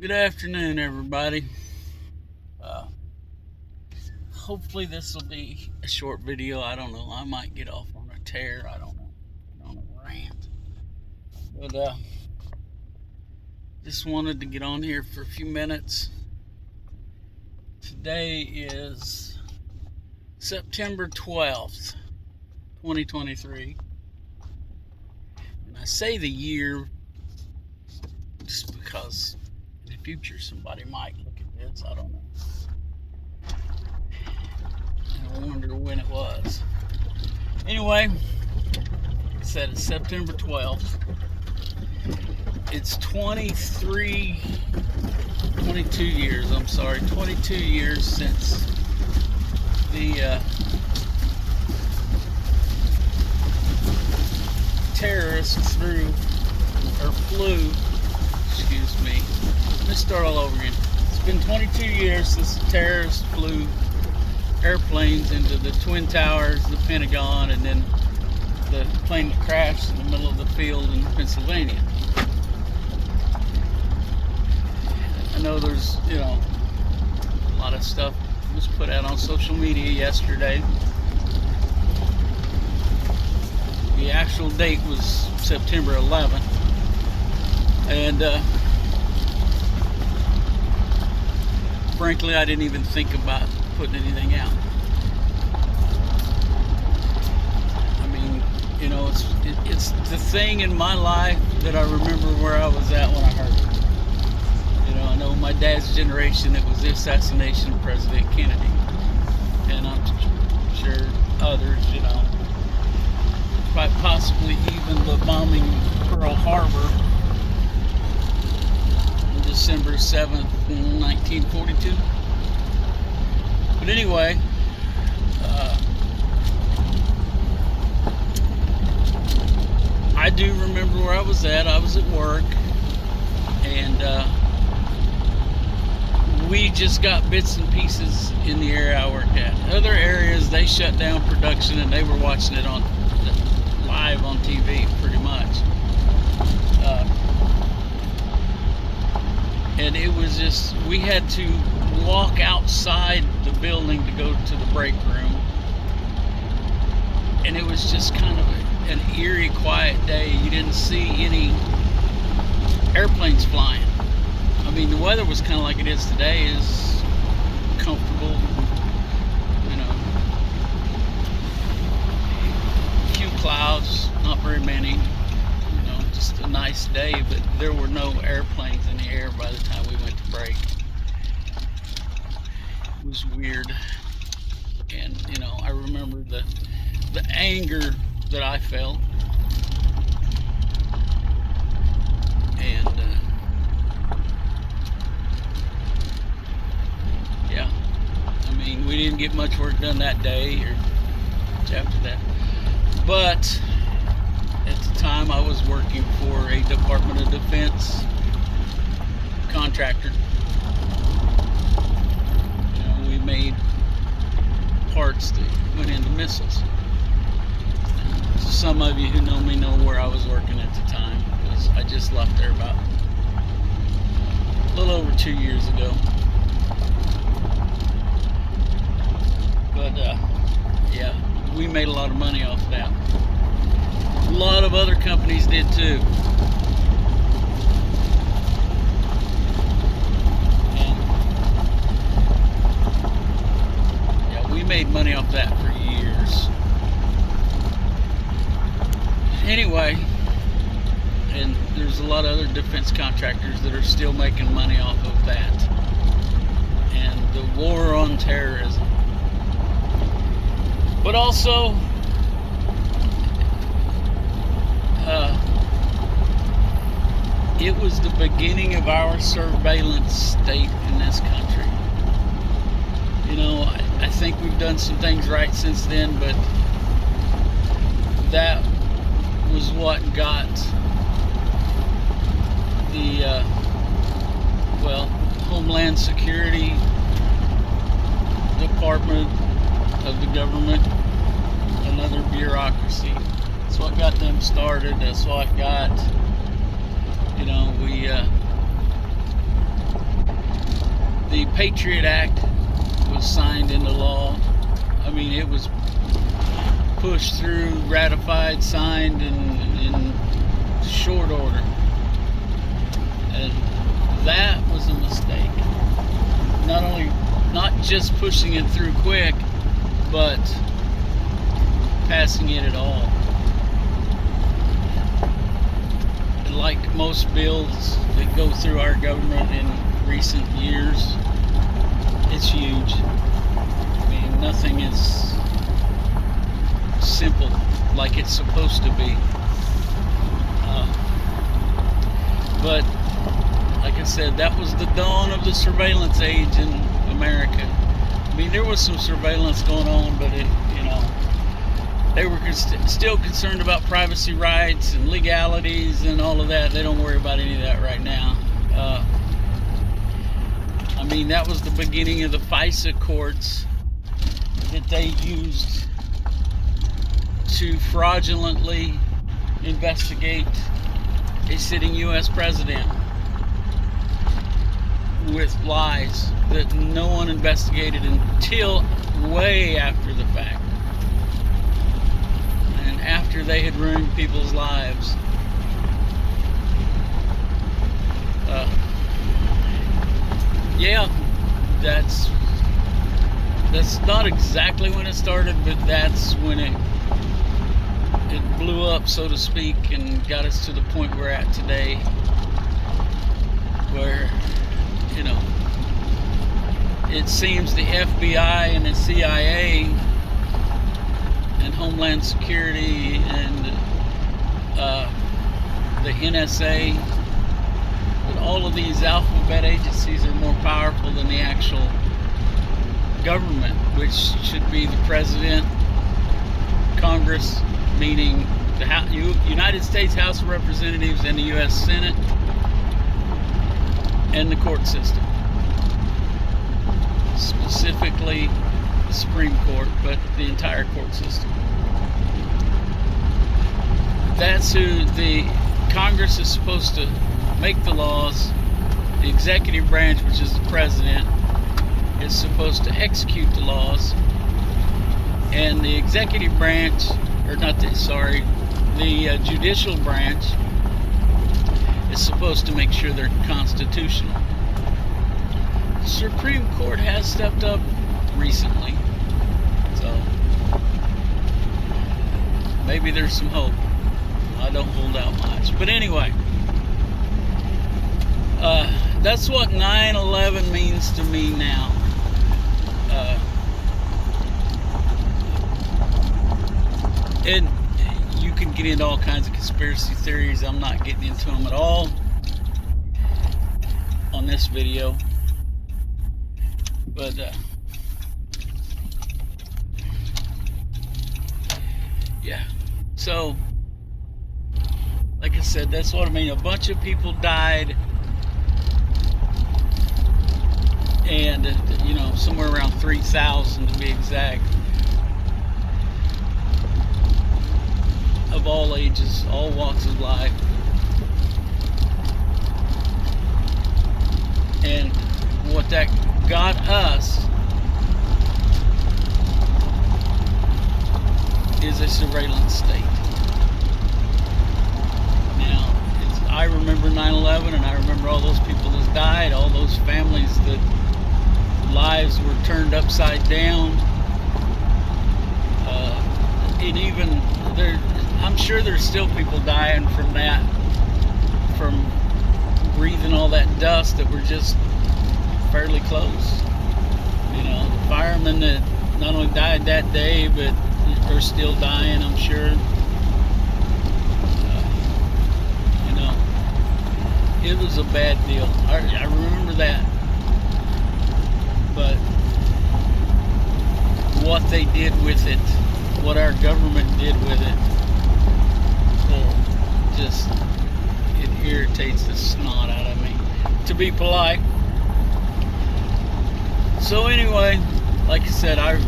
Good afternoon, everybody. Uh, Hopefully, this will be a short video. I don't know. I might get off on a tear. I don't know. On a rant. But just wanted to get on here for a few minutes. Today is September 12th, 2023. And I say the year just because in the future somebody might look at this. I don't know. I wonder when it was. Anyway, I said it's September 12th. It's 22 years since the terrorists let me start all over again. It's been 22 years since the terrorists flew airplanes into the Twin Towers, the Pentagon, and then the plane that crashed in the middle of the field in Pennsylvania. I know there's, a lot of stuff was put out on social media yesterday. The actual date was September 11th, and frankly, I didn't even think about putting anything out. I mean, it's the thing in my life that I remember where I was at when I heard it. I know my dad's generation, it was the assassination of President Kennedy, and I'm sure others, quite possibly even the bombing of Pearl Harbor on December 7th, 1942. But anyway, I do remember where I was at. I was at work, and we just got bits and pieces in the area I worked at. Other areas, they shut down production and they were watching it on live on TV, pretty much. And it was just, we had to walk outside the building to go to the break room. And it was just kind of an eerie, quiet day. You didn't see any airplanes flying. I mean, the weather was kind of like it is today, is comfortable, a few clouds, not very many, just a nice day, but there were no airplanes in the air by the time we went to break. It was weird, and, I remember the anger that I felt, and, we didn't get much work done that day or after that. But at the time, I was working for a Department of Defense contractor. We made parts that went into missiles. Some of you who know me know where I was working at the time, because I just left there about a little over 2 years ago. But yeah, we made a lot of money off of that. A lot of other companies did too. And yeah, we made money off that for years. Anyway, and there's a lot of other defense contractors that are still making money off of that. And the war on terrorism. But also, it was the beginning of our surveillance state in this country. I think we've done some things right since then, but that was what got the, Homeland Security Department of the government, another bureaucracy. That's what got them started. That's what got, the Patriot Act was signed into law. I mean, it was pushed through, ratified, signed in short order. And that was a mistake. Not just pushing it through quick, but passing it at all. Like most bills that go through our government in recent years, it's huge. I mean, nothing is simple like it's supposed to be. But like I said, that was the dawn of the surveillance age in America. I mean, there was some surveillance going on, but they were still concerned about privacy rights and legalities and all of that. They don't worry about any of that right now. I mean, that was the beginning of the FISA courts that they used to fraudulently investigate a sitting U.S. president with lies that no one investigated until way after the fact. After they had ruined people's lives. Yeah, that's not exactly when it started, but that's when it blew up, so to speak, and got us to the point we're at today, where it seems the FBI and the CIA and Homeland Security and the NSA, but all of these alphabet agencies are more powerful than the actual government, which should be the President, Congress, meaning the United States House of Representatives and the U.S. Senate, and the court system. Specifically the Supreme Court, but the entire court system. That's who the Congress is supposed to make the laws. The executive branch, which is the president, is supposed to execute the laws. And the executive branch, the judicial branch is supposed to make sure they're constitutional. The Supreme Court has stepped up recently, so maybe there's some hope. I don't hold out much, but anyway, that's what 9/11 means to me now. And you can get into all kinds of conspiracy theories. I'm not getting into them at all on this video, but yeah, so like I said, that's what I mean. A bunch of people died, and somewhere around 3,000 to be exact, of all ages, all walks of life. And what that got us is a surveillance state. Now, I remember 9/11, and I remember all those people that died, all those families that lives were turned upside down. And even there, I'm sure there's still people dying from that, from breathing all that dust that were just fairly close. The firemen that not only died that day, but are still dying, I'm sure. It was a bad deal. I remember that. But what they did with it, what our government did with it, it irritates the snot out of me, to be polite. So anyway, like I said, I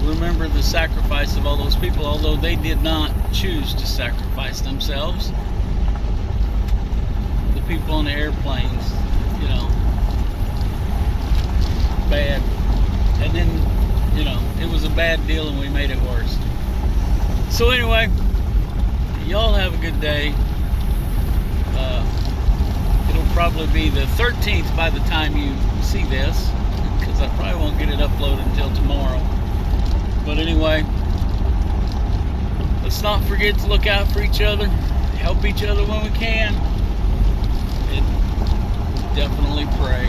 remember the sacrifice of all those people, although they did not choose to sacrifice themselves. The people on the airplanes, you know, bad. And then, you know, it was a bad deal and we made it worse. So anyway, y'all have a good day. It'll probably be the 13th by the time you see this, because I probably won't get it uploaded until tomorrow. But anyway, let's not forget to look out for each other, help each other when we can, and definitely pray.